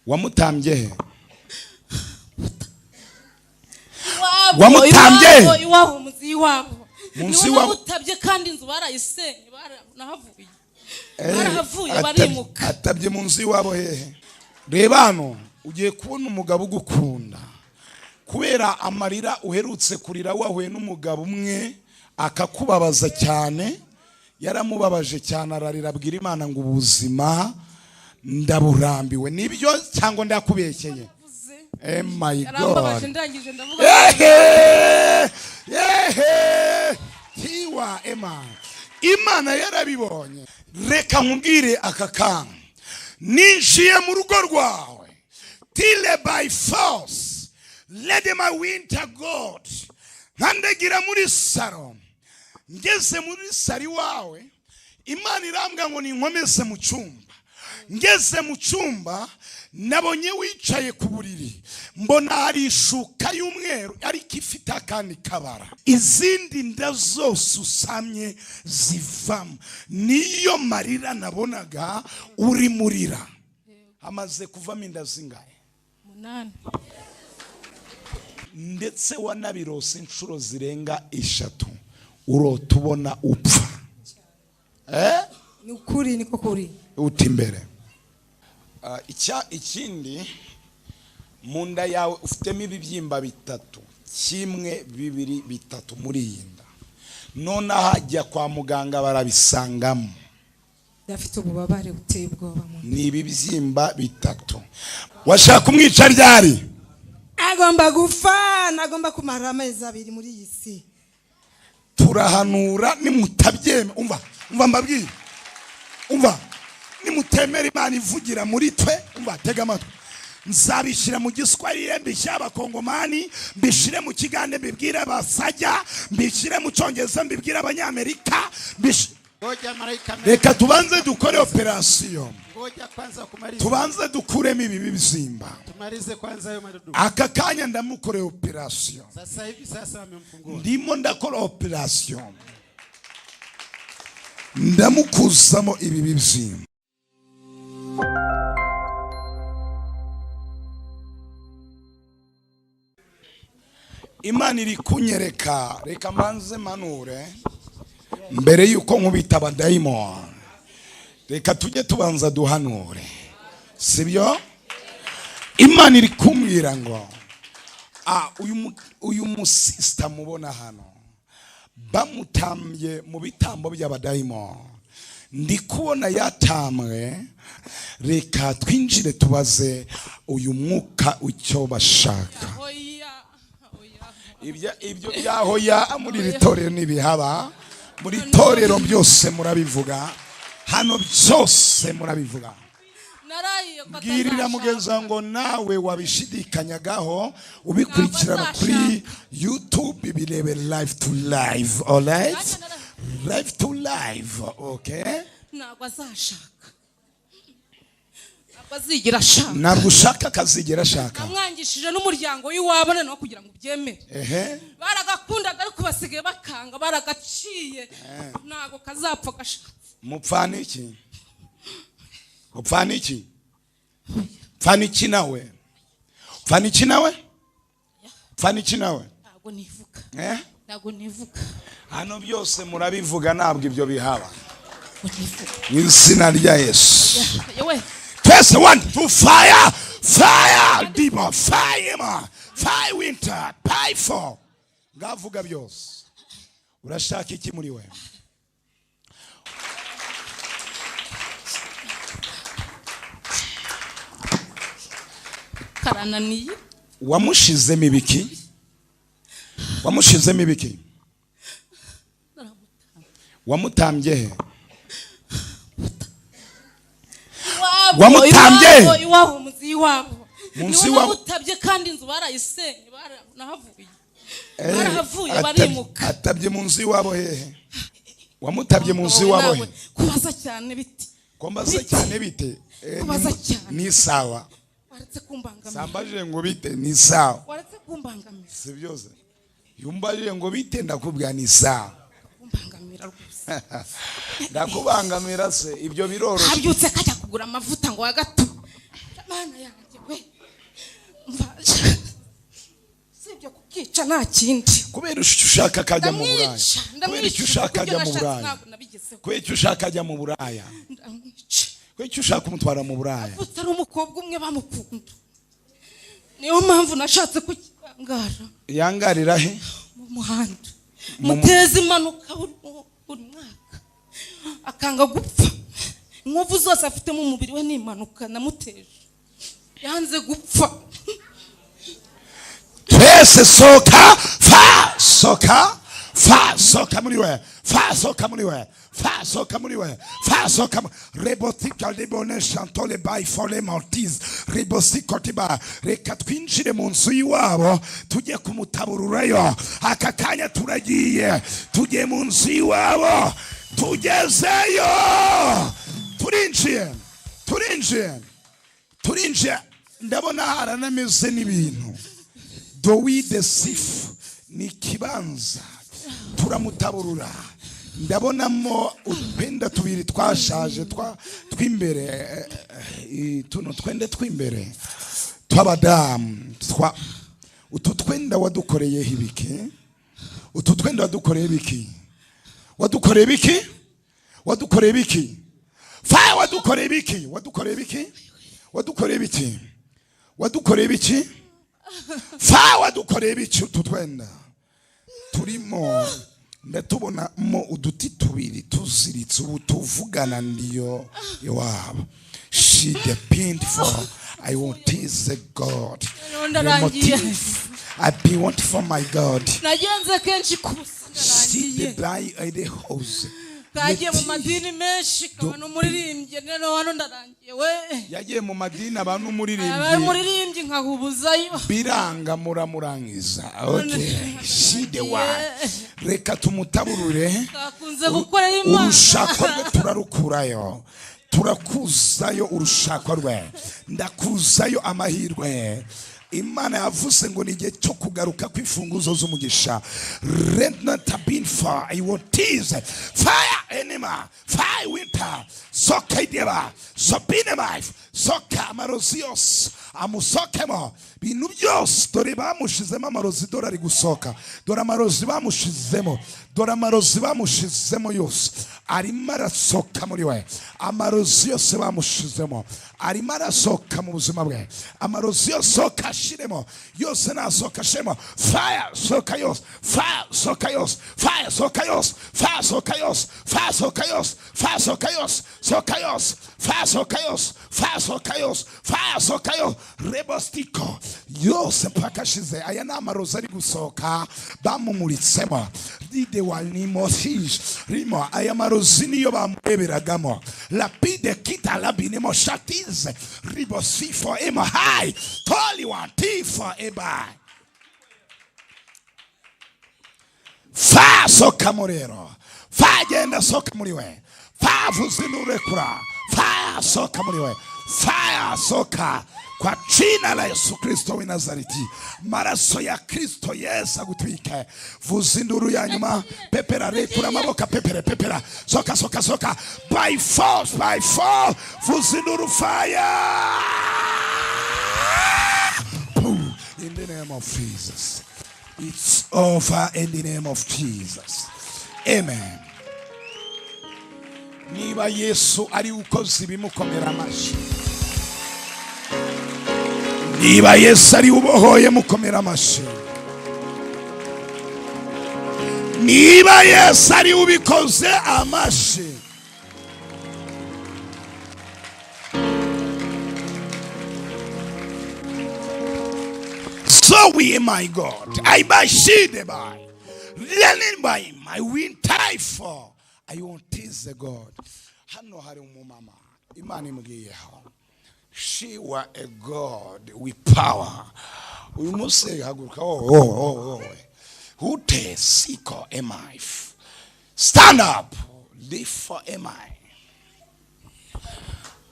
wamutambye he? Wamutambye iwabo muzi iwabo munsi wa mutabye kandi inzu barayisenye baranahavuye barahavuye barimuka atabye munsi wabo hehe. Reba hano ugiye kubona umugabo ugukunda kubera amarira uherutse kurira wahuye n'umugabo umwe akakubabaza cyane, yaramubabaje cyane ararira abwira Imana ngo ubuzima ndaburambiwe. Nibyo cyangwa ndakubekeye? My God. Hiwa Imana yarabibonye. Reka nkubwire aka kanya ninjiye mu rugo rwawe till by force let my winter God nkandagira muri saro. Ngeze muri sari wawe Imana irambwa ngo ninkomeze mu cyumba. Ngeze mu cyumba nabonye wicaye ku buriri, mbona hari ishuka y'umweru ariko ifite akandi kabara. Izindi nda zose usamye zivamo. Niyo marira nabonaga uri murira. Amaze kuvamo inda zingahe? 8. Ndetse wanabirose inshuro zirenga 3 urota ubona upfa. Ni ukuri niko kuri. Uti imbere. Ikindi munda yawe ufitemo ibibyimba 3, 1, 2, 3 muri iyi nda. None hajya kwa muganga barabisangamo. Dafite ububabare buteye ubwoba mu. Ni ibibyimba 3. Washaka kumwica ryari? Agomba gufa, nagomba kumara amezi 2 muri iyi si. Turahanura nimutabyeme. Umva mbabwira. Umva nimutemera Imana ivugira muri twe. Umva tega amatwi. Nzabishira mu Giswahili, mbishira abakongomani, mbishire mu Kigande, mbibwira abasajya, mbishire mu Cyongereza, mbibwira abanyamerika. Reka tubanze dukore operation. Tubanze dukuremo ibi bibyimba. Aka kanya ndamukore operation. Ndimo ndakora operation. Ndamukuzamo ibi bibyimba. Imana iri kunyereka, reka manze manure mbere yuko nkubita abadayimoni. Reka tujye tubanza duhanure, sibyo? Imana iri kumbwira ngo uyu musista mubona hano bamutambye mu bitambo by'abadayimoni. Ndi kubona yatamwe. Reka twinjire tubaze uyu mwuka icyo bashaka. Ibyo byahoya muri ritorero nibihaba, muri torero byose murabivuga, hano byose murabivuga. Bwirira mugenza ngo nawe wabishidikanyagaho ubikurikirana kuri YouTube birebe live to live. All right? Live to live. Okay? Ntabwo azashaka. Bazigira shaka. Ntabwo ushaka kazigira shaka. Amwangishije n'umuryango w'iwabo no kugira ngo ubyemere. Baragakundaga ariko basigaye bakanga, baragaciye. Ntabwo kazapfa gashaka. Mupfana iki? Mupfana iki? Mupfana iki nawe? Mupfana iki nawe? Mupfana iki nawe? Ntabwo nivuga. Ntabwo nivuga. Hano byose murabivuga, ntabwo ibyo bihaba. Mu izina rya Yesu. Yewe. Press 1 to fire, fire, demon, fire, fire, winter, fire, fall. Ngavuga byose. Urashaka iki muri we? Karananiye. Wamushizemo ibiki? Wamushizemo ibiki? Wamutambye he? Wamutambye iwabo muzi iwabo. Munsi wa mutabye kandi inzu barayisenye baranahavuye. Barahavuye barimuka. Atabye munsi wabo hehe? Wamutabye munsi wabo he? Kubaza cyane biti. Kombaza cyane bite? Kubaza cyane. Ni sawa. Waretse kumbangamira. Sambaje ngo bite ni sawa. Waretse kumbangamira. Si byose. Yumbaje ngo bite ndakubwira ni sawa. Kumbangamira rwose. Ndakubangamira se ibyo biroroshye. Abyutse kajya kugura amavuta ngo wagato. mana yanjye we mvaje sibyo kukica nta kindi kubera ushaka kajya mu buraya kubera icyo ushaka ajya mu buraya kubera icyo ushaka ajya mu buraya kubera icyo ushaka kumutwara mu buraya utari umukobwa umwe bamukunda niyo mpamvu nashatse kukiyangara yangarira he mu muhanda muteza impanuka buri mwaka akanga gupfa inkovu zose afite mu mubiri we n'impanuka namuteje yanze gupfa twese soka fa soka muri we fa soka muri we fa soka muri we fa soka rebotika debone chantole by fole mortiz rebosiko tiba reka twinjire mu nzu y'iwabo tujye kumutabururayo aka kanya turagiye tujye mu nzu y'iwabo tugezeyo turinjiye ndabona haranameze n'ibintu dowide sifu ni ikibanza turamutaburura ndabonamo udupenda tubiri twashaje twimbere tuno twende twimbere tw'abadamu utu twenda wadukoreye ibiki utu twenda wadukoreye ibiki wadukoreye ibiki wadukoreye ibiki fa wadukoreye ibiki wadukoreye ibiki wadukoreye ibiki wadukoreye ibiki fa wadukoreye ibiki utu twenda turimo ndatubona mo uduti tubiri tuziritse ubu tuvugana ndiyo iwabo she depend for I want is a God I be want for my God nagenze kenshi kubusa she the by the house kagiye mu madini menshi kabano umuririmbye none hano ndarangiye we yagiye mu madini abantu umuririmbye nkahubuzayo biranga muramurangiza okay she the one reka tumutaburure kakunze gukorera Imana urushako rwe turarukurayo turakuzayo urushako rwe ndakuzayo amahirwe Imana yavuze ngo nigihe cyo kugaruka kwifunguzo z'umugisha redna tabin fa I want tease fire enema fire winter soka ideba sopine life soka amarozios amusokemo bintu byose dore bamushizemo amarozi dore ari gusoka dore amarozi bamushizemo yose arimo arasoka muri we amarozi yose bamushizemo arimo arasoka mu buzima bwe amarozi yose soka shiremo yose nasoka shemo fire soka yose fire soka yose fire soka yose fire soka yose fire soka yose fire soka yose soka yose fire soka yose fire soka yose fire soka yose rebostiko yose mpaka shize aya ni amarozi ari gusoka bamumuritsemo dide walimo fish rimo aya marozi niyo bamureberagamo lapide kita labinemo shatize ribosifo emo high toli wantifo eba fa soka murero fa genda soka muri we fa vuzinurekura fa soka muri we fa soka kwa jina la Yesu Kristo wa Nazareti maraso ya Kristo Yesu agutwike vuzinduru ya nyuma pepera rekura maboka pepera soka by force vuzinduru fire in the name of Jesus. It's over in the name of Jesus. Amen. Niba Yesu ari ukoze bimukomera amashi. Niba Yesu ari ubohoye mukomera amashi. Niba Yesu ari ubikoze amashi. So we, my God, I bashide by learning by him. I win tie for. I want tease the God. Hano hari umumama Imana imugiyeho. She was a God with power. We must say haguruka who siko emai. Stand up. Live for emai.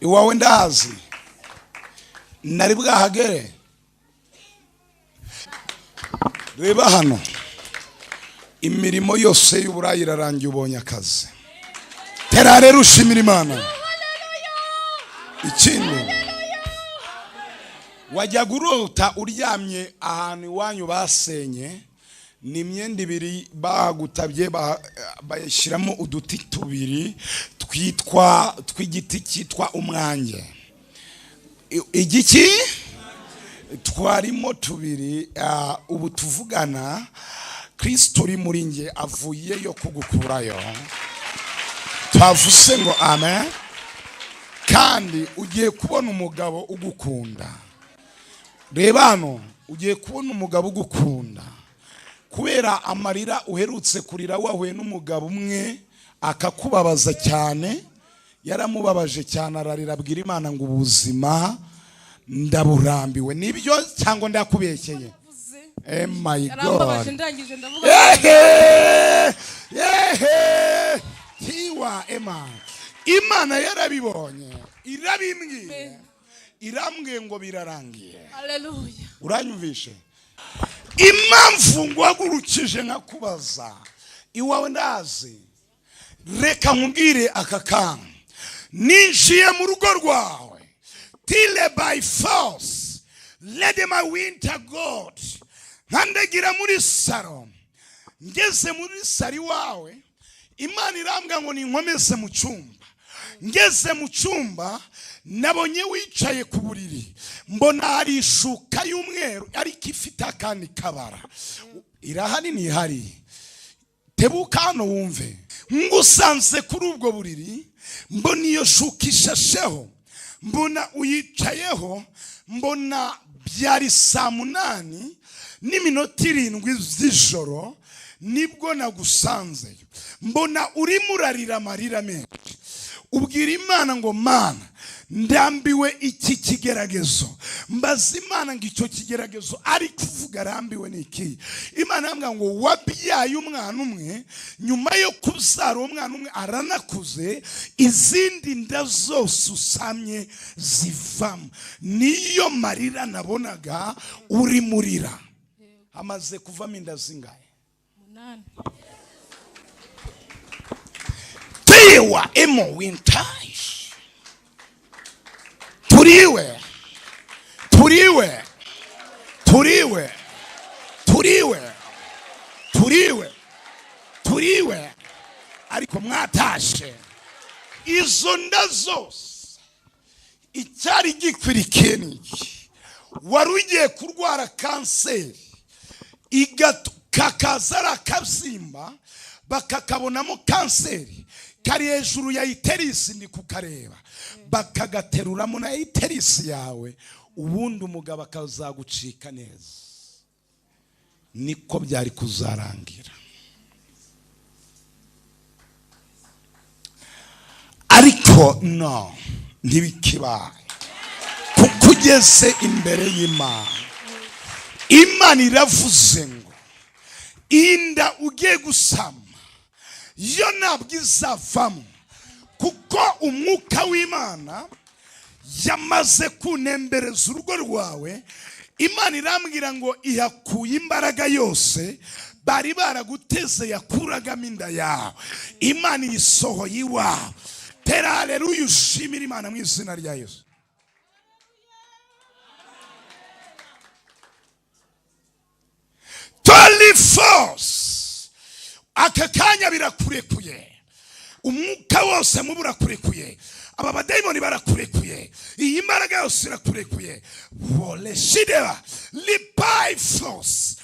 Iwawe ndazi. Naribwa hagere. Reba hano imirimo yose y'uburayi irarangiye ubonye akazi terare rushimira Imana ikindi wajyaga urota uryamye ahantu iwanyu basenye, ni imyenda ibiri bagutabye bayishyiramo uduti tubiri tw'igiti cyitwa umwange. Igiki twarimo tubiri. Ubu tuvugana Kristo uri muri nge avuye yo kugukurayo. Twavuze ngo amen. Kandi ugiye kubona umugabo ugukunda. Reba hano, ugiye kubona umugabo ugukunda kubera amarira uherutse kurira wahuye n'umugabo umwe akakubabaza cyane. Yaramubabaje cyane, ararira abwira Imana ngo ubuzima ndaburambiwe. Nibyo cyangwa ndakubekeye? Oh my God. Tiwa Emma. Imana yarabibonye, irabimbwiye, irambwiye ngo birarangiye. Haleluya. Uranyumvishe? Impamvu ngwagurukije nkakubaza iwawe ndazi, reka nkubwire aka kantu. Ninjiye mu rugo rwawe, till by force let my winter God. Nkandagira muri saro, ngeze muri sari wawe, Imana irambwa ngo ninkomeze mu cyumba. Ngeze mu cyumba nabonye wicaye ku buriri, mbona hari ishuka y'umweru ariko ifite akandi kabara. Irahari ntihari? Tebuka hano wumve. Ngusanze kuri ubwo buriri, mbona iyo shuka ishasheho, mbona uyicayeho, mbona byari 8:07 z'ijoro nibwo nagusanzeyo. Mbona urimo urarira amarira menshi, ubwira Imana ngo Mana ndambiwe iki kigeragezo. Mbaza Imana ngo icyo kigeragezo ari kuvuga arambiwe niki. Imana yambwira ngo wabyaye umwana umwe, nyuma yo kubyara umwana umwe aranakuze, izindi nda zose usamye zivamo. Niyo marira nabonaga uri murira. Amaze kuvamo inda zingahe? 8. Tiwa emo wintais. Turiwe. Turiwe. Turiwe. Turiwe. Turiwe. Turiwe. Ariko mwatashe. Izo nda zose icyari gikwirikiye niki? Wari ugiye kurwara kanseri, kakazara kabyimba bakakabonamo kanseri, kari hejuru ya iterisi ndi kukareba, bakagateruramo na iterisi yawe, ubundi umugabo akazagucika neza. Niko byari kuzarangira. Ariko no, ntibikibaye. Kuko ugeze imbere y'Imana, Imana iravuze ngo inda ugiye gusama yo ntabwo izavamo, kuko umwuka w'Imana yamaze kunembereza urugo rwawe. Imana irambwira ngo ihakuye imbaraga yose bari baraguteze yakuragamo inda yawe. Imana irisohoye iwawe. Tera haleluya, ushimira Imana mu izina rya Yesu. Holy force aka kanya birakurekuye, umwuka wose mu burakurekuye, aba badayimoni barakurekuye, iyi mbaraga yose irakurekuye. Wole shidera lipai force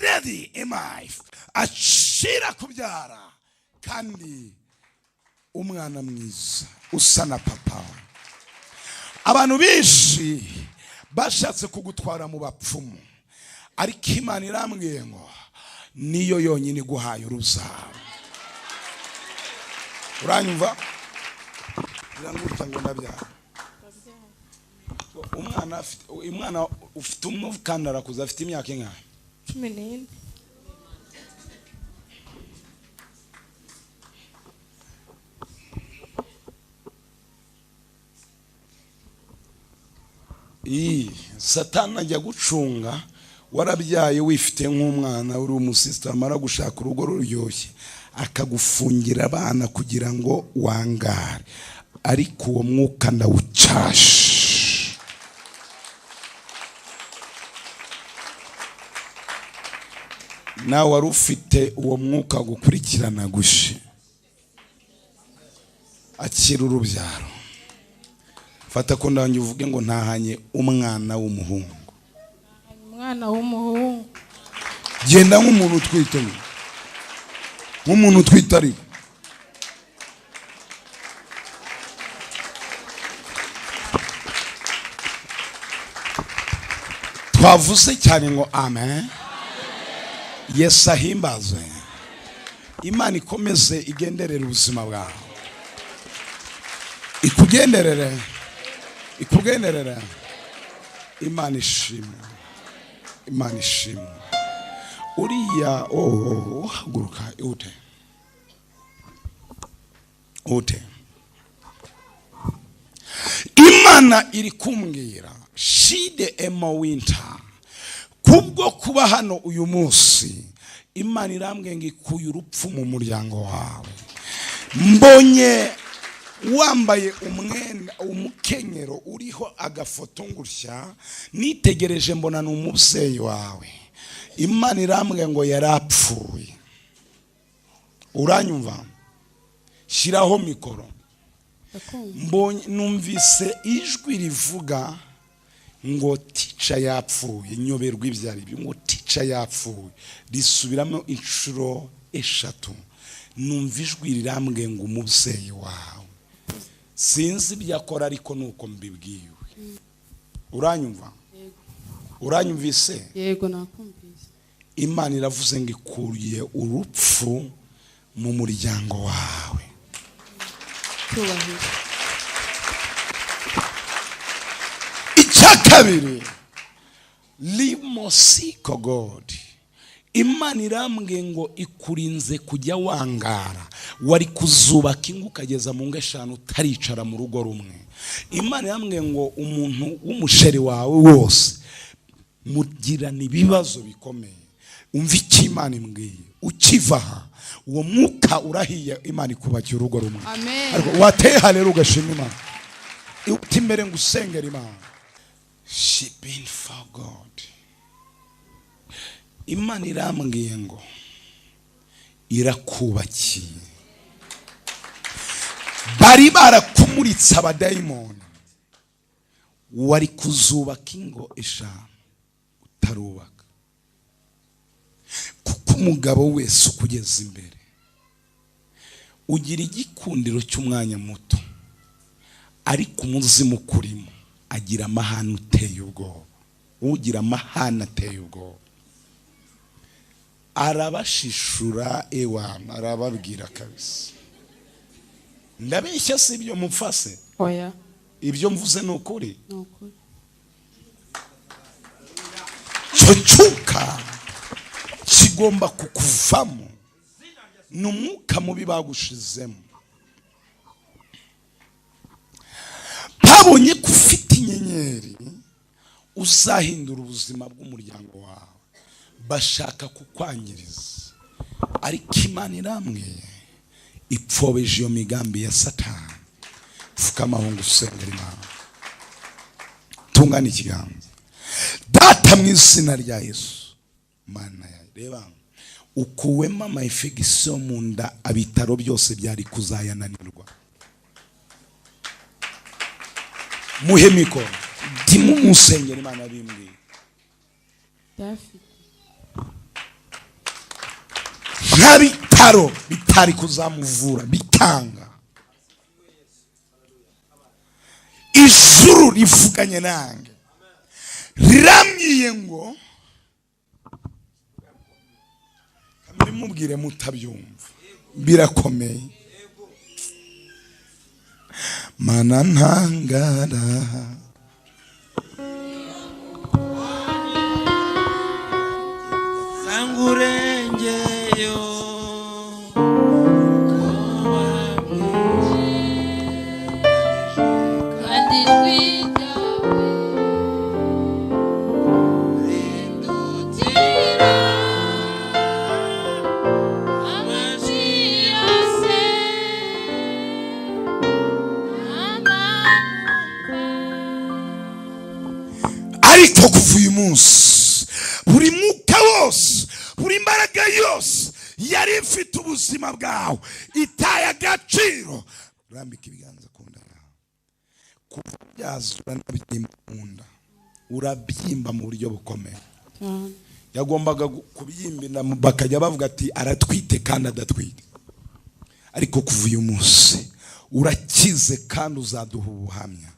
ready emai ashira kubyara kandi umwana mwiza usa na papa. Abantu bishi bashatse kugutwara mu bapfumu, ariko Imana irambwiye ngo niyo yonyine guhaye uruzaro. Uranyumva? Irangurika ngo ndabyara. Umwana ufite umukandara kuza afite imyaka ingahe? 14. Satani ajya gucunga warabyaye wifite nk'umwana uri umusista, amara gushaka urugo ruryoshye akagufungira abana kugira ngo wangare, ariko uwo mwuka ndawucashe. nawe wari ufite uwo mwuka gukurikirana gushe, akira urubyaro. Fata ko ndangiye uvuge ngo ntahanye umwana w'umuhungu. Umwana w'umuhungu. Genda nk'umuntu utwite, nk'umuntu utwite ari. Twavuze cyane ngo amen. Yesu ahimbazwe. Imana ikomeze igenderere ubuzima bwawe, ikugenderere, ikugenderere. Imana ishimwe, Imana ishimwe. Uriya uhaguruka ute, ute. Imana iri kumbwira shide ema winter kubwo kuba hano uyu munsi. Imana irambwiye ngo ikuye urupfu mu muryango wawe. Mbonye wambaye umwenda umukenyero uriho agafoto ngutya, nitegereje mbona ni umubyeyi wawe. Imana irambwiye ngo yarapfuye. Uranyumva? Shiraho mikoro. Mbonye numvise ijwi rivuga ngo tica yapfuye. Nyoberwa ibyari byo ngo tica yapfuye, risubiramo inshuro 3. Numva ijwi rirambwiye ngo umubyeyi wawe. Sinzi ibyakora ariko nuko mbibwiwe. Uranyumva? Uranyumvise? Yego nakumvise. Imana iravuze ngo ikuriye urupfu mu muryango wawe. Icyakabiri, limosiko God. Imana irambwiye ngo ikurinze kujya wangara. Wari kuzubaka ingo ukageza mu ngo 5 utaricara mu rugo rumwe. Imana irambwiye ngo umuntu w'umusheri wawe wose mugirana ibibazo bikomeye. Umva icyo Imana imbwiye, ukivaha uwo mwuka urahiye. Imana ikubakira urugo rumwe. Amen. Ariko wateye haleluya ugashima Imana. Utimbere ngo usengere Imana. She been for God. Imana irambwiye ngo irakubakiye. Bari barakumuritsa abadayimoni, wari kuzubaka ingo 5 utarubaka. Kuko umugabo wese ukugeza imbere ugira igikundiro cy'umwanya muto, ariko umuzimu kurimo agira amahane uteye ubwoba. Ugira amahane ateye ubwoba arabashishura ewana, arababwira kabisa. Ndabeshya si ibyo mupfase? Oya. Ibyo mvuze ni ukuri. Ni ukuri. Cyuka kigomba kukuvamo. N'umwuka mubi bagushizemo. Babonye ko ufite inyenyeri uzahindura ubuzima bw'umuryango wawe. Bashaka kukwangiriza, ariko Imana irambwiye ipfobeje iyo migambi ya Satani. Fukama ngo usengere Imana. Tungana ikiganza. Data mu izina rya Yesu. Mana ya reba ukuwemo amafegisiyo mu nda, abitaro byose byari kuzayananirwa. Muhemiko dimu musengere Imana bimbwiye. David. Bitaro bitari kuzamuvura bitanga. Ijuru rivuganye nange riramyiye ngo mubwire mutabyumva, birakomeye. Mana ntangara sangurengeyo ariko kuva uyu munsi buri mwuka wose buri mbaraga yose yari ifite ubuzima bwawe itaye agaciro, rambika ibiganza ku nda yawe. Kuva byazura n'abyimba mu nda, urabyimba mu buryo bukomeye. Yagombaga kubyimbira bakajya bavuga ati aratwite kandi adatwite, ariko kuva uyu munsi urakize kandi uzaduha ubuhamya.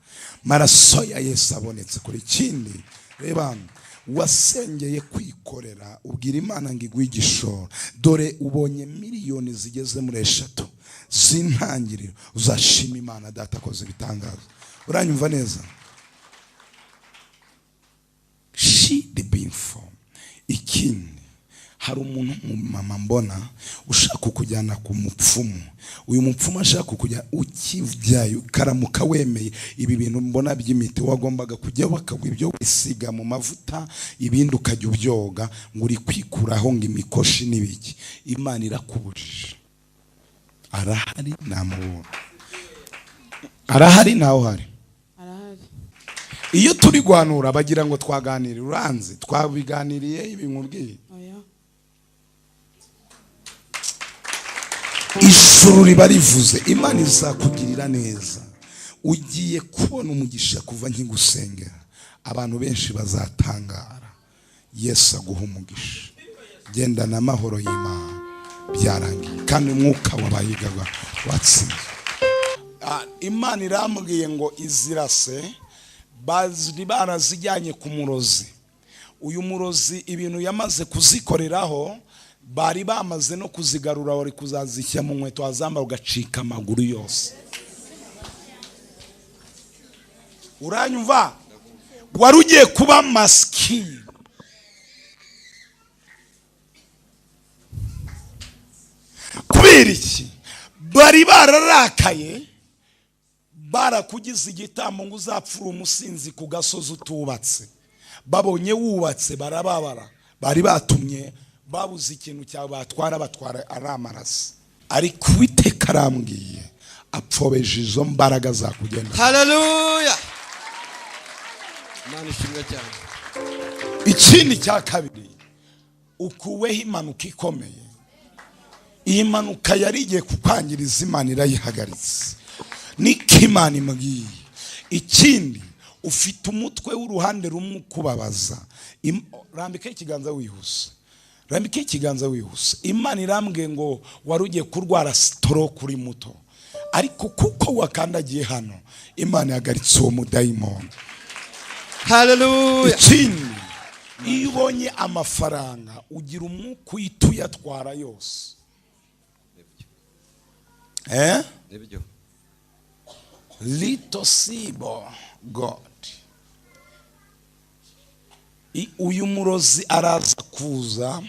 Maraso ya Yesu abonetse kuri kindi. Reba, wasengeye kwikorera ubwira Imana ngo iguhe igishoro, dore ubonye miliyoni zigeze muri 3 z'intangiriro, uzashima Imana data akoze ibitangaza. Uranyumva neza? She the being form. Ikindi, hari umuntu mama mbona ushaka kukujyana ku mupfumu. Uyu mupfumu ashaka kukujya ukivyayo karamuka wemeye ibi bintu mbona by'imiti, wagombaga kujya bakagwa ibyo wisiga mu mavuta, ibindi ukajya ubyoga ngo uri kwikuraho ngo imikoshi n'ibiki. Imana irakubujije. Arahari namubona. Arahari naho hari. Iyo turi guhanura bagira ngo twaganire, uranze twabiganiriye ibi nkubwiye. Ijuru ribarivuze, Imana izakugirira neza. Ugiye kubona umugisha kuva nkigusengera, abantu benshi bazatangara. Yesu aguha umugisha. Genda na mahoro y'Imana, byarangiye kandi umwuka wabayigaga watsinze. Imana irambwiye ngo izirase baziri barazijyanye ku murozi. Uyu murozi ibintu yamaze kuzikoreraho, bari bamaze no kuzigarura, wari kuzazishya mu nkweto azamba ugacika amaguru yose. Uranyumva? Wari ugiye kuba maskini. Kubera iki? Bari bararakaye, barakugize igitambo ngo uzapfura umusinzi ku gasozi utubatse. Babonye wubatse barababara, bari batumye babuze ikintu cyawe batwara ari amarasi. Ariko Uwiteka arambwiye apfobeje izo mbaraga zakugenda. Haleluya. Imana ishimwe cyane. Ikindi cya kabiri, ukuweho impanuka ikomeye. Iyi mpanuka yari igiye kukwangiriza, Imana irayihagaritse. Niko Imana imubwiye. Ikindi, ufite umutwe w'uruhande rumwe kubabaza. Rambika ikiganza wihuse. Rambika ikiganza wihuse. Imana irambwiye ngo wari ugiye kurwara stroke uri muto, ariko kuko wakandagiye hano, Imana yagaritse uwo mudayimoni. Haleluya. Ikindi, iyo ubonye amafaranga ugira umwuka uyatwara yose. Nibyo. Little sibo God. Uyu murozi araza kuza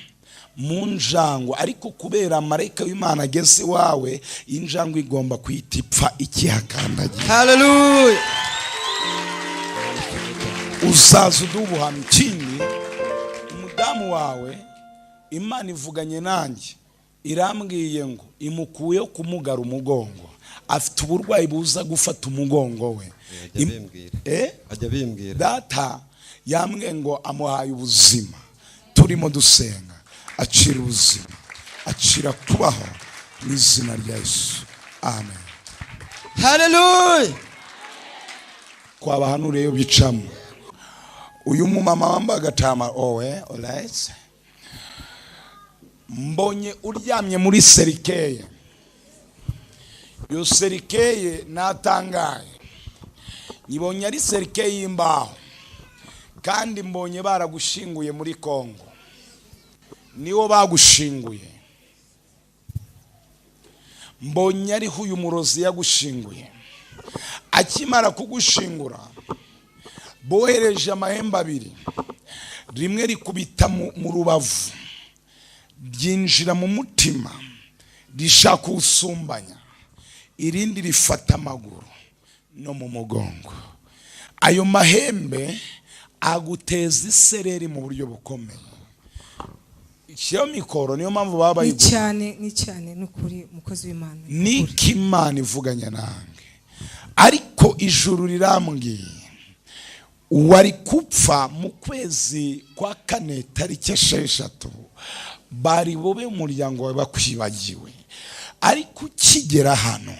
mu njangwe, ariko kubera marayika w'Imana ageze wawe, injangwe igomba kwita ipfa ikihakandagiye. Haleluya. Uzaza udubuhamya. Ikindi, umudamu wawe Imana ivuganye nanjye, irambwiye ngo imukuyeho kumugara umugongo. Afite uburwayi buza gufata umugongo we. Ajya bimbwira. Data yambwiye ngo amuhaye ubuzima, turimo dusenga, acira ubuzima, acira kubaho mu izina rya Yesu. Amen. Haleluya. Kwabahanuriye bicamo. Uyu mumama wambaye agatama owe, alright. Mbonye uryamye muri serikeye. Yo serikeye natangaye. Nibonye ari serikeye y'imbaho. Kandi mbonye baragushinguye muri Kongo. Niwo bagushinguye. Mbonye ari uyu murozi yagushinguye. Akimara kugushingura, bohereje amahembe 2. Rimwe rikubita mu rubavu, byinjira mu mutima, rishaka usumbanya. Irindi rifata amaguru no mu mugongo. Ayo mahembe aguteza isereri mu buryo bukomeye. Iyo mikoro niyo mpamvu baba ni cyane nukuri mukozi w'Imana. Niki Imana ivuganya nange. Ariko ijuru rirambwiye wari kupfa mu kwezi kwa 4 tariki 6 bari bobe umuryango wawe bakwibagiwe, ariko ukigera hano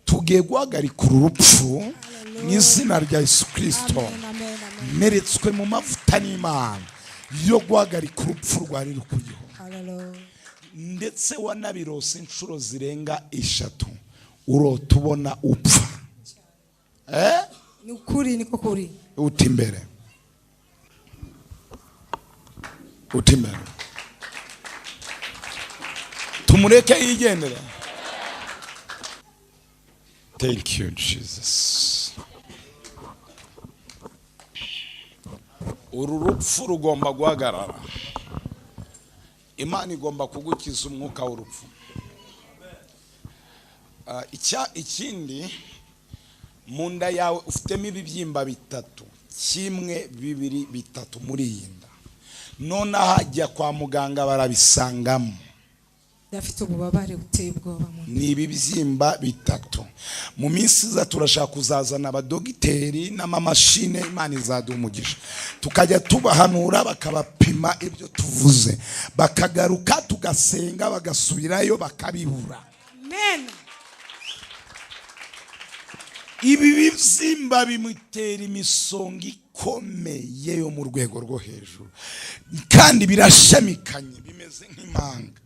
tugiye guhagarika urupfu mu izina rya Yesu Kristo. Meretswe mu mavuta n'Imana yo guhagarika urupfu rwari rukuriho, ndetse wanabirose inshuro zirenga 3 urota ubona upfa. Ni ukuri, niko kuri. Uti imbere. Tumureke yigendera. Thank you Jesus. Uru rupfu rugomba guhagarara. Imana igomba kugukiza umwuka w'urupfu. Ikindi, mu nda yawe ufitemo ibibyimba 3, 1, 2, 3 muri iyi nda. None hajya kwa muganga barabisangamo. Dafite ububabare buteye ubwoba mu. Ni ibibyimba 3. Mu minsi za turashaka kuzazana abadogiteri n'amamashine, Imana izaduha umugisha. Tukajya tubahanura bakabapima ibyo tuvuze. Bakagaruka tugasenga bagasubirayo bakabibura. Amen. Ibi bibyimba bimutera imisonga ikomeye yo mu rwego rwo hejuru, kandi birashamikanye bimeze nk'impanga.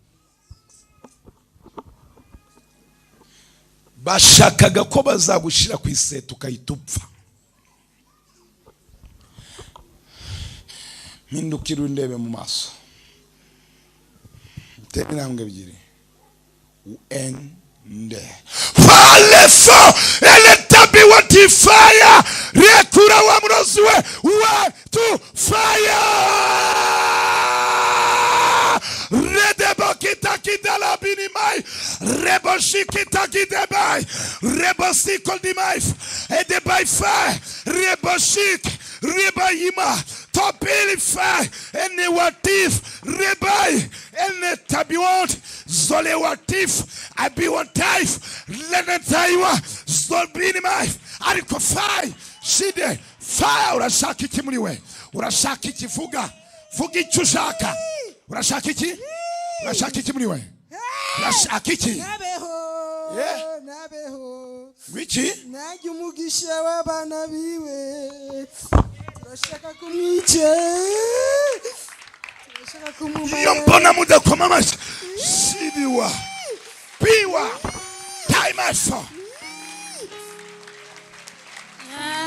Bashakaga ko bazagushira ku iseta ukahita upfa. Mpindukira undebe mu maso. Tera intambwe 2. Uende. Falefo eletabi wati fire. Rekura wa Umurozi we. 1, 2 fire. Redebo kita la binimai. Reboshi kita kidebai. Rebosi koldimai. Edebai fire. Reboshik. Rebayima. Topili fire. Ene watif. Rebai. Ene tabiwant. Zole watif. Abiwantaif. Lene taiwa. Zolbinimai. Ariko fire. Shide. Fire. Urashaka iki muri we? Urashaka iki? Vuga. Vuga icyo ushaka. Urashaka iki? Urashaka iki muri we? Urashaka iki? Nabeho. Wiki? Najya umugisha w'abana biwe. Urashaka kumwica. Urashaka kumumara. Iyo mbona mudakoma amashyi. Shidiwa. Biwa. Taimaso.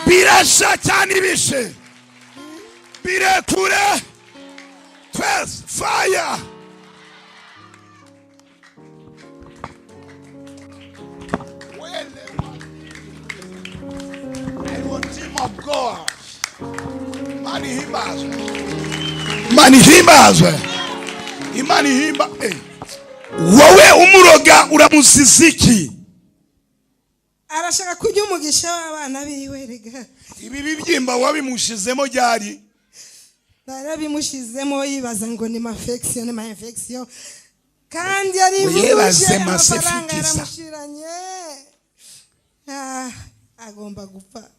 Birasha cyane ibishe. Birekure. 12 fire. I want him of God. Manihimazwe. Imanihimba. Wowe umuroga uramusiziki. Arashaka kujya umugisha w'abana biwe rega. Ibi bibyimba wabimushizemo ryari? Barabimushizemo yibaza ngo ni infection. Kandi ari yibaze amafaranga yaramushiranye. Agomba gupfa.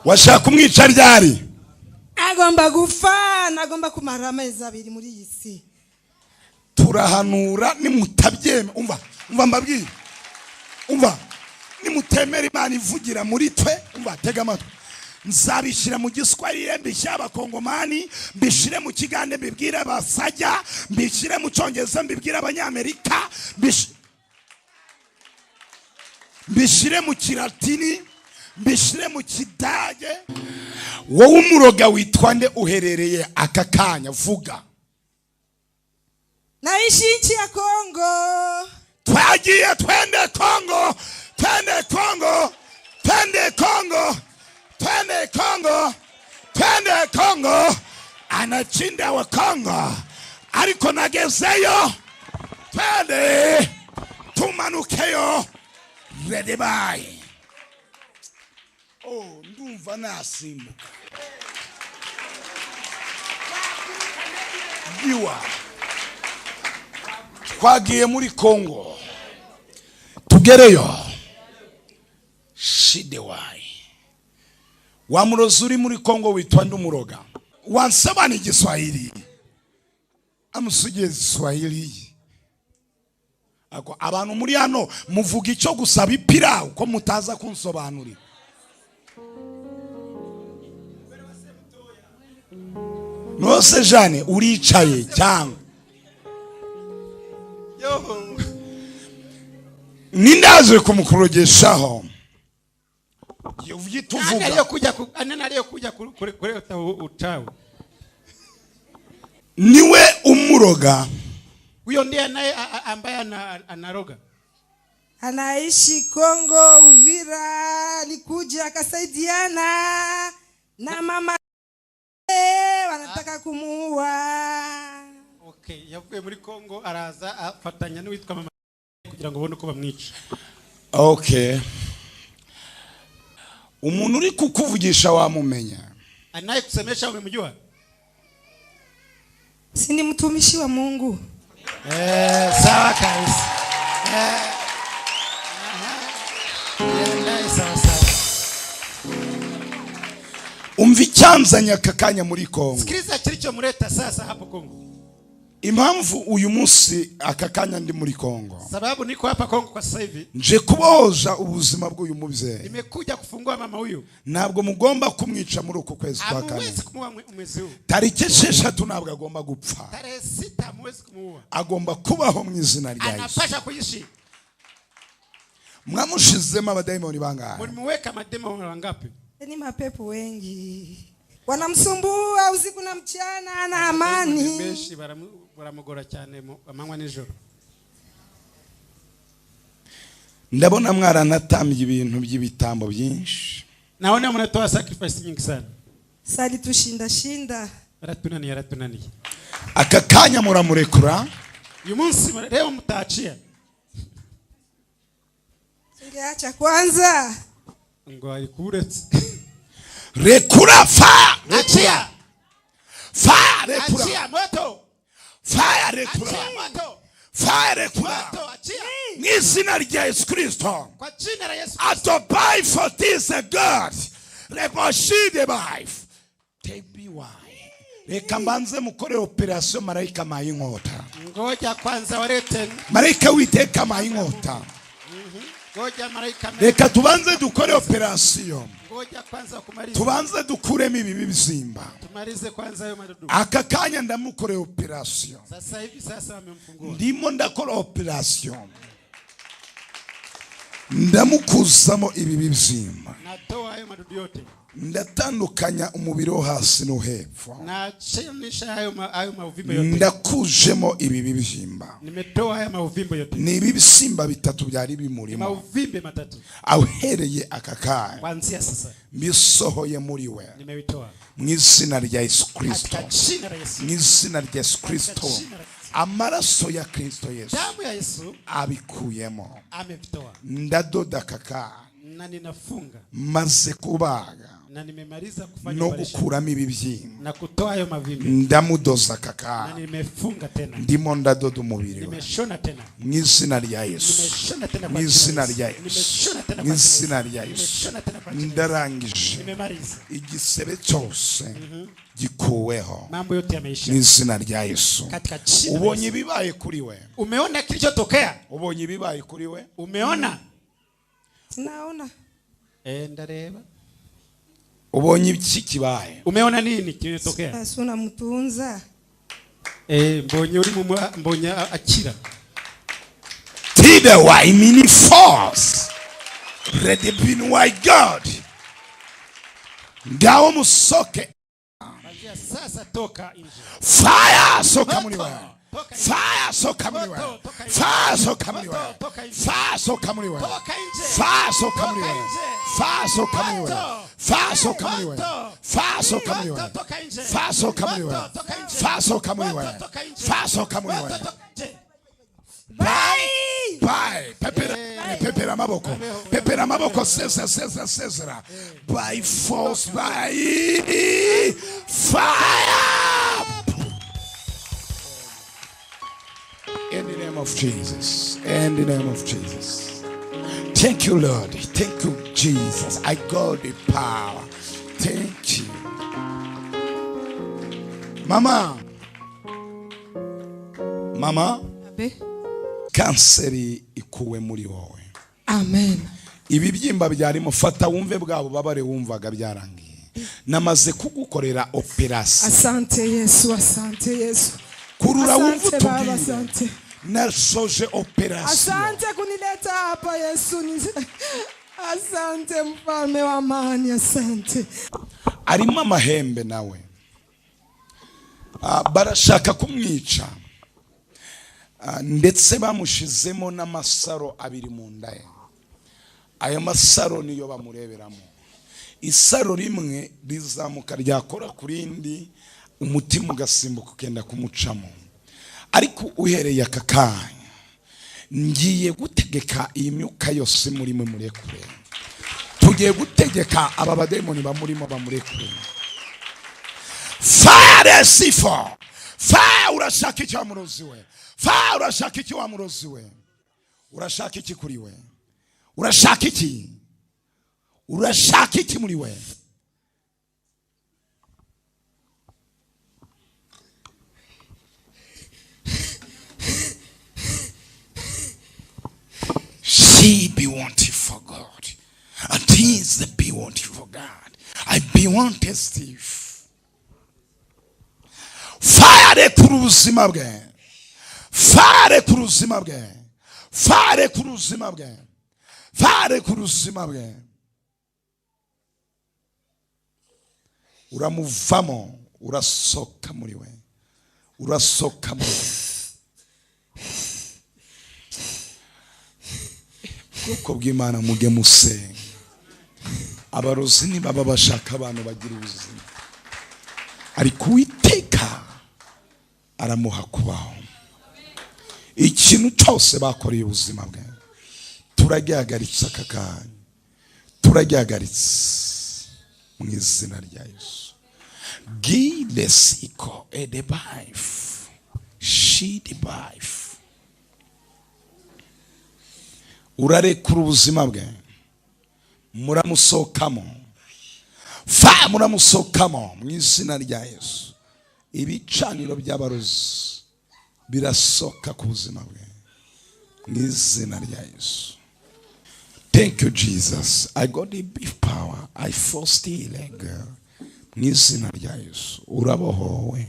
Washaka kumwica ryari? Agomba gupfa, nagomba kumara amezi 2 muri iyi si. Turahanura nimutabyeme. Umva mbabwira. Umva nimutemera Imana ivugira muri twe. Umva tega amatwi. Nzabishira mu Giswahili, mbishyira abakongomani, mbishire mu Kigande, mbibwira abasajya, mbishire mu Cyongereza, mbibwira abanyamerika, mbishire mu Kilatini, mbishire mu Kidage. Wowe umuroga witwa nde? Uherereye aka kanya? Vuga. Naishi ya Kongo. Twagiye twende Kongo. Twende Kongo. Twende Kongo. Twende Kongo. Twende Kongo. Anachinda wa Kongo. Ariko nagezeyo. Twende. Tumanukeyo. Ready by. Oh, ndumva nasimbuka. Biwa. Twagiye muri Kongo. Tugereyo. Shidewai. Wa Umurozi uri muri Kongo witwa Umuroga. Wansaba ni Giswahili. amusigiye Swahili. Ako abantu muri hano muvuga icyo gusaba ipira uko mutaza kunsobanurira. Nose Jane uricaye cyangwa nindaje kumukurogeshaho yuvituvuga anariyo kujya kureta utawe niwe umuroga. huyo ndiye naye ambaye anaroga. Anaishi Kongo Uvira, alikuja akasaidiana na mama wanataka kumuua. Okay, yavuye muri Kongo araza afatanya n'uwitwa mama kugira ngo bone uko bamwica. Okay. Umuntu uri kukuvugisha wamumenya? Anaye kusemesha umemjua? Si ni mtumishi wa Mungu. Sawa kabisa. Sawa. Umva icyanzanya akakanya muri Kongo. Sikiliza kilicho mureta sasa hapo Kongo. Impamvu uyu munsi akakanya ndi muri Kongo. Sababu niko hapa Kongo kwa sasa hivi. Nje kuboza ubuzima bw'uyu mubyeyi. Nimekuja kufungua mama huyu. Ntabwo mugomba kumwica muri uko kwezi kwa kane. Amwezi kumuua mwezi huu. Tariki 6 ntabwo agomba gupfa. Tarehe 6 amwezi kumuua. Agomba kubaho mu izina rya Yesu. Anapasha kuishi. Mwamushizemo abadayimoni bangahe? Mlimweka mademoni wangapi? Ni mapepo wengi. Wanamsumbua usiku na mchana na amani. Beshi baramugora cyane amanywa nijoro. Ndabona mwaranatambye ibintu by'ibitambo byinshi. Naona mnatoa sacrifice nyingi sana. Sali tushinda. Yaratunaniye. Akakanya muramurekura. Uyu munsi leo mtaachia. Singeacha kwanza. Ngo ayikuretse. Rekura fa. Achia. Fa rekura. Achia moto. Fa rekura. Achia moto. Fa rekura. Moto achia. N'izina rya Yesu Kristo. Kwa jina la Yesu. Atobai for this God. Reboshide life. TBY. Reka mbanze mukore operation marayika mayinkota. Ngoja kwanza walete. Marayika witeka mayinkota. Ngoja marayika. Reka tubanze dukore operation. Ngoja kwanza kumaliza. Tubanze dukuremo ibi bizimba. Tumalize kwanza hayo madudu. Akakanya ndamukore operation. Sasa hivi wamemfungua. Ndimo ndakora operation. Ndamukuzamo ibi bizimba. Natoa hayo madudu yote. Ndatandukanya umubiri wo hasi no hepfo. Na chemisha hayo mauvimbo yote. Ndakujemo ibi bibyimba. Nimetoa haya mauvimbo yote. Ni ibisimba bitatu byari bimurimo. Mauvimbe matatu. Ahereye akakanya. Kuanzia sasa. Bisohoye muri we. Nimewitoa. Mu izina rya Yesu Kristo. Mu izina rya Yesu Kristo. Amaraso ya Kristo Yesu. Damu ya Yesu abikuyemo. Amevitoa. Ndadoda kaka. Na ninafunga. Maze kubaga. Na nimemaliza kufanya no gukuramo ibibyimba. Na kutoa hayo mavimbe. Ndamudoza kaka. Na nimefunga tena. Ndimo ndadoda umubiri we. Nimeshona tena. Mu izina rya Yesu. Nimeshona tena mu izina rya Yesu. Nimeshona tena mu izina rya Yesu. Nimeshona tena kwa ndarangije. Nimemaliza. Igisebe cyose gikuweho. Mambo yote yameisha. Mu izina rya Yesu. Katika jina. Ubonye ibibaye kuri we. Umeona kilichotokea? Ubonye ibibaye kuri we? Umeona? Naona. Ndareba. Ubonye iki kibaye? Umeona nini kilitokea? Asuna mtunza. Mbonye uri mbonye akira. Tide wa imini force. Ready bin wa God. Ngao musoke. Sasa toka nje. Fire soka muri we. Fire soka muri we. Fire soka muri we. Fire soka muri we. Fire soka muri we. Fire soka muri we. Fire soka muri we. Fire soka muri we. Fire soka muri we. Fire soka muri we. Fire soka muri we. Bye. Pepera maboko. Pepera maboko sezera. By force, by fire. In the name of Jesus. In the name of Jesus. Thank you, Lord. Thank you, Jesus. I got the power. Thank you. Mama. mama Abe. kanseri ikuwe muri wowe. Amen. Ibibyimba byarimo fata wumve bwabo babare wumvaga byarangiye. Namaze kugukorera operation. Asante Yesu, asante Yesu. Kurura wumva Asante Baba, utubwire. asante. Nasoje operation. Asante kunileta hapa Yesu. Asante mfalme wa amani, asante. Arimo amahembe nawe. Barashaka kumwica. Ndetse bamushizemo n'amasaro abiri mu nda ye. Aya masaro niyo bamureberamo. Isaro rimwe rizamuka ryakora kurindi, umutima ugasimbuka ukenda kumucamo. Ariko uhereye aka kanya ngiye gutegeka iyi myuka yose muri mwe murekure. Tugiye gutegeka aba bademoni bamurimo bamurekure. Fire sifo. Fire urashaka iki Umurozi we? Fire urashaka iki Umurozi we? Urashaka iki kuri we? Urashaka iki? Urashaka iki muri we? She be wanted for God, and he is the be wanted for God. I be wanted Steve. Fire kuruzima bwe. Fire kuruzima bwe. Fire kuruzima bwe. Fire kuruzima bwe. Uramuvamo, urasoka muri we. Urasoka muri we. Kuko bw'Imana muge musenga. Abarozi ni baba bashaka abantu bagira ubuzima. Ariko Uwiteka aramuha kubaho. Ikintu cyose bakoreye ubuzima bwe turagihagaritse aka kanya. Turagihagaritse mu izina rya Yesu. Give the sick a the life. She the life. Urarekura ubuzima bwe. Muramusokamo. Fa muramusokamo mu izina rya Yesu. Ibicaniro by'abarozi birasoka ku buzima bwe mu izina rya Yesu. Thank you Jesus. I got the big power. I forced healing. Mu izina rya Yesu. Urabohowe.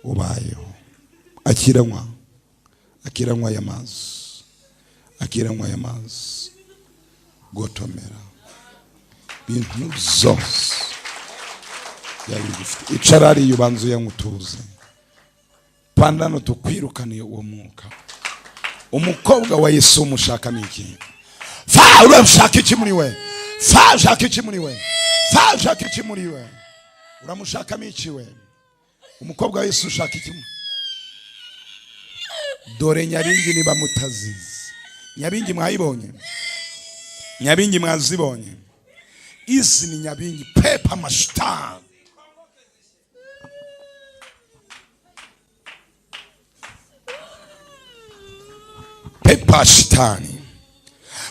Ubayeho. Akiranwa. Akiranwa y'amazi. Akiranwa y'amazi. Gotomera. Bintu zose yari gifite. Icarari yubanzu yangutuze. Pandano tukwirukaniye uwo mwuka. Umukobwa wa Yesu mushaka miki. Fa uramushaka iki muri we? Fa ushaka iki muri we? Fa ushaka iki muri we? Uramushaka miki we? Umukobwa wa Yesu ushaka iki? Dore Nyabingi niba mutazizi. Nyabingi mwayibonye? Nyabingi mwazibonye? Izi ni Nyabingi pepa mashitani. Pepa shitani.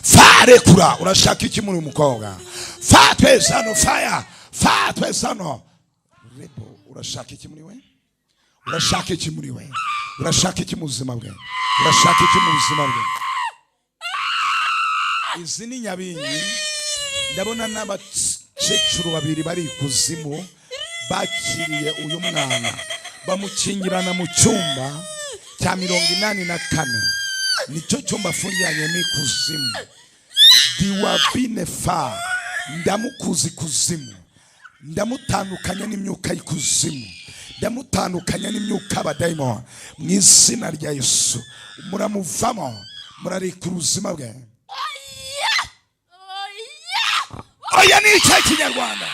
Fire kura. Urashaka iki muri umukobwa? Fire sano fire. Fire sano. Rebo urashaka iki muri we? Urashaka iki muri we? Urashaka iki mu buzima bwe? Urashaka iki mu buzima bwe? Izi ni Nyabingi. Ndabona n'abakecuru babiri bari kuzimu bakiriye uyu mwana bamukingirana mu cyumba cya 84. Nicyo cyumba afungiranye ni kuzimu. Diwabine fa ndamukuzi kuzimu. Ndamutandukanya n'imyuka y'ikuzimu. Ndamutandukanya n'imyuka abadayimoni mu izina rya Yesu. Muramuvamo, murareka ubuzima bwe. Oya ni icyo Kinyarwanda.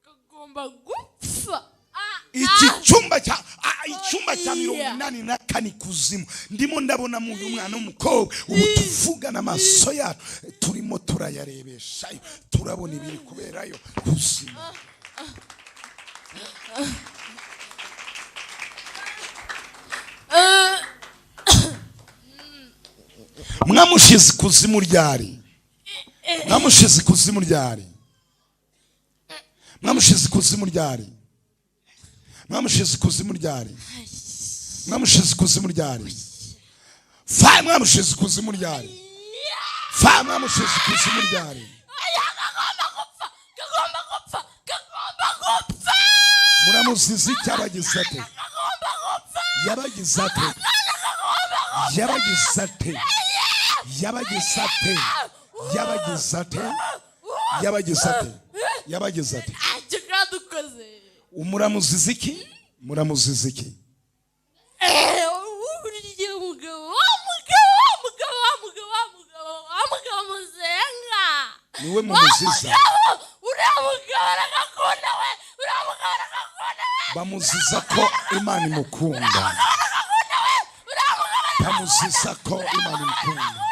Kagomba gupfa. Iki cyumba cya 84 kuzimu. Ndimo ndabona mu mwana w'umukobwa ubu tuvuga n'amaso yacu turimo turayarebesha turabona ibiri kuberayo kuzimu. mwamushize ikuzimu ryari? Mwamushize ikuzimu ryari? Mwamushize ikuzimu ryari? Mwamushize ikuzimu ryari? Mwamushize ikuzimu ryari? Fa mwamushize ikuzimu ryari? Fa mwamushize ikuzimu ryari? Muramuzizi cyabagize ate? Yabagize ate? Yabagize ate? Yabagize ate? Yabagize ate? Yabagize ate? Yabagize ate? Umuramuzizi ki? Muramuzizi ki? Niwe mumuziza. Bamuziza ko Imana imukunda. Bamuziza ko Imana imukunda.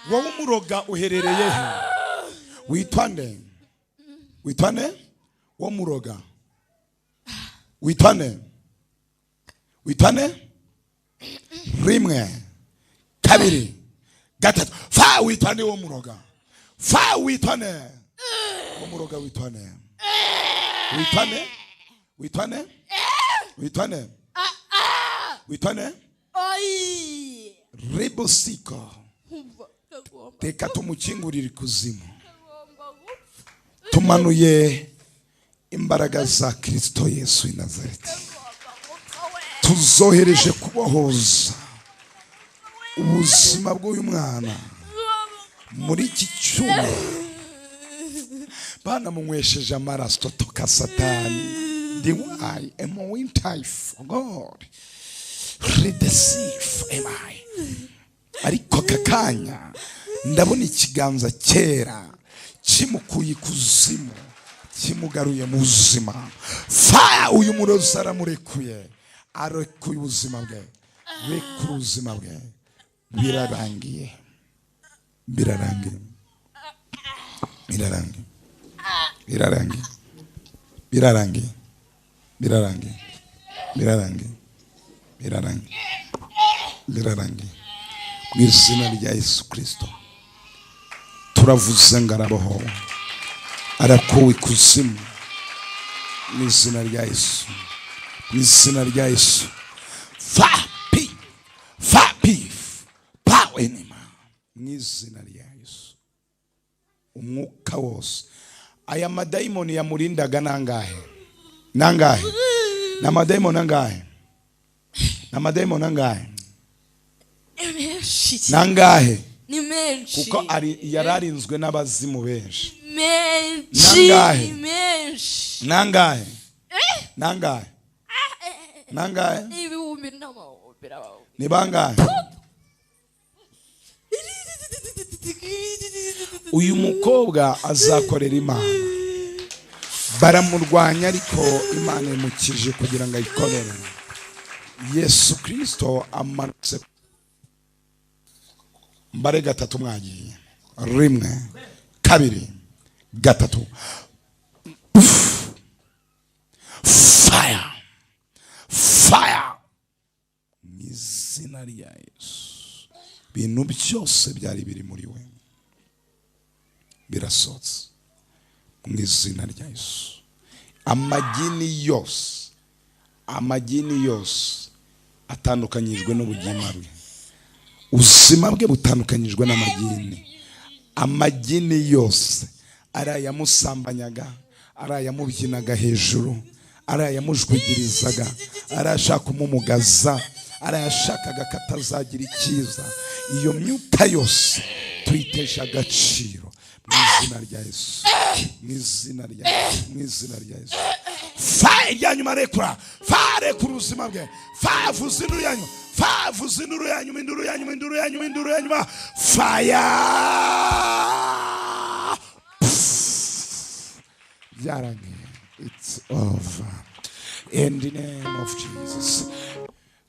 Wowe umuroga uherereye he? Witwa nde? Witwa nde? Wowe umuroga witwa nde? Witwa nde? Rimwe, kabiri, gatatu. Fa witwa nde wowe umuroga? Fa witwa nde? Wowe umuroga witwa nde? Witwa nde? Witwa nde? Witwa nde? Witwa nde? Rebosiko. Teka tumukingurire ikuzimu. Tumanuye imbaraga za Kristo Yesu i Nazareti. Tuzohereje kubohoza ubuzima bw'uyu mwana muri iki cyuma. Bana munywesheje amaraso toka Satani. The why am I in time for God? Redeceive am I. Ariko kakanya ndabona ikiganza cyera kimukuye ikuzimu kimugaruye mu buzima. Fire uyu murozi aramurekuye. Arekuye ubuzima bwe. Rekura ubuzima bwe. Birarangiye. Birarangiye. Birarangiye. Birarangiye. Birarangiye. Birarangiye. Birarangiye. Birarangiye. Birarangiye. Mu izina rya Yesu Kristo turavuze ngo arabohowe. Arakuwe ikuzimu mu izina rya Yesu. Mu izina rya Yesu. Fapi pawenima mu izina rya Yesu. Umwuka wose aya madayimoni yamurindaga nangahe? Nangahe? Na madayimoni nangahe? Na madayimoni nangahe? Nangahe? Ni menshi. Kuko yararinzwe n'abazimu benshi. Nangahe? Nangahe? Nangahe? Nangahe? Ibihumbi n'amahumbi. Ni bangahe? Uyu mukobwa azakorera Imana. Baramurwanya ariko Imana imukije kugira ngo ayikorere. Yesu Kristo amanutse. Mbare gatatu mwagiye. Rimwe, kabiri, gatatu. Fire. Fire. Izina rya Yesu. Bintu byose byari biri muri we birasotse mu izina rya Yesu. Amagini yose atandukanyijwe n'ubugima bwe. Ubuzima bwe butandukanyijwe n'amagini. Amagini yose arayamusambanyaga, arayamubyinaga hejuru, arayamujwigirizaga, arashaka kumumugaza, arayashakaga katazagira ikiza. Iyo myuka yose tuyitesha agaciro mu izina rya Yesu. Mu izina rya Yesu. Mu izina rya Yesu. Fire ryanyuma rekura. Fire ku ubuzima bwe. Fire vuza induru yanyuma. Fire vuza induru yanyuma. Induru yanyuma. Induru yanyuma. Induru yanyuma. Fire. Byarangiye. It's over. In the name of Jesus.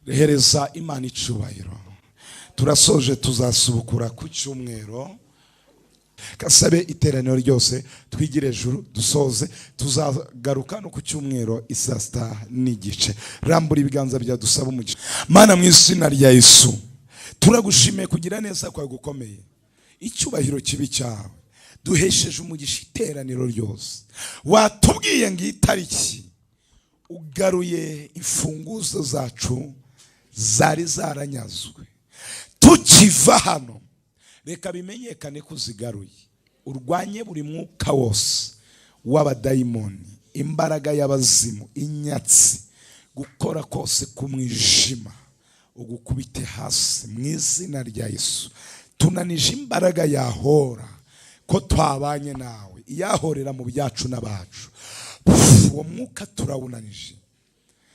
Rehereza Imana icubahiro. Turasoje tuzasubukura ku cyumweru. Kasabe iteraniro ryose twigire ejuru dusoze. Tuzagaruka no ku cyumweru isasta n'igice. Rambura ibiganza bya dusaba umugisha. Mana mu izina rya Yesu turagushimiye kugira neza kwawe gukomeye, icyubahiro kibi cyawe, duhesheje umugisha iteraniro ryose. Watubwiye ngo itariki ugaruye imfunguzo zacu zari zaranyazwe tukiva hano, reka bimenyekane ko uzigaruye. Urwanye buri mwuka wose w'abadayimoni, imbaraga y'abazimu, inyatsi, gukora kose kumwijima, ugukubite hasi mu izina rya Yesu. Tunanije imbaraga yahora ko twabanye nawe, iyahorera mu byacu n'abacu. Uwo mwuka turawunanije.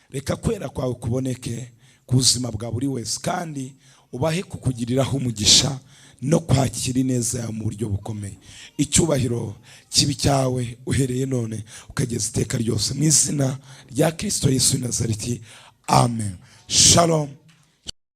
Reka kwera kwawe kuboneke ku buzima bwa buri wese, kandi ubahe kukugiriraho umugisha no kwakira ineza yawe mu buryo bukomeye. Icyubahiro kibi cyawe uhereye none ukageza iteka ryose, mu izina rya Kristo Yesu w'i Nazareti. Amen. Shalom.